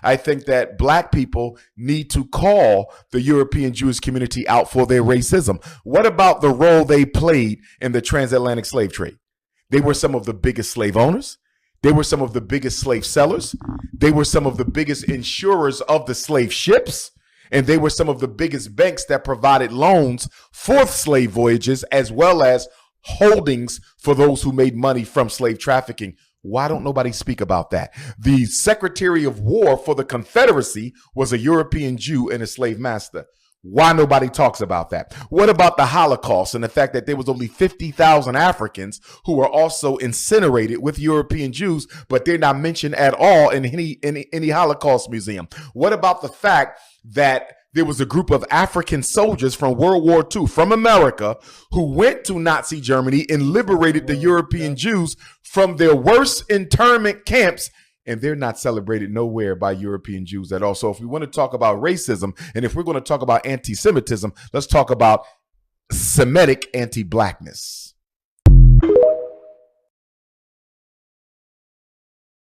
I think that black people need to call the European Jewish community out for their racism. What about the role they played in the transatlantic slave trade? They were some of the biggest slave owners. They were some of the biggest slave sellers. They were some of the biggest insurers of the slave ships. And they were some of the biggest banks that provided loans for slave voyages, as well as holdings for those who made money from slave trafficking. Why don't nobody speak about that? The Secretary of War for the Confederacy was a European Jew and a slave master. Why nobody talks about that? What about the Holocaust and the fact that there was only 50,000 Africans who were also incinerated with European Jews, but they're not mentioned at all in any Holocaust museum? What about the fact that there was a group of African soldiers from World War II, from America, who went to Nazi Germany and liberated the European Jews from their worst internment camps, and they're not celebrated nowhere by European Jews at all? So if we want to talk about racism, and if we're going to talk about anti-Semitism, let's talk about Semitic anti-Blackness.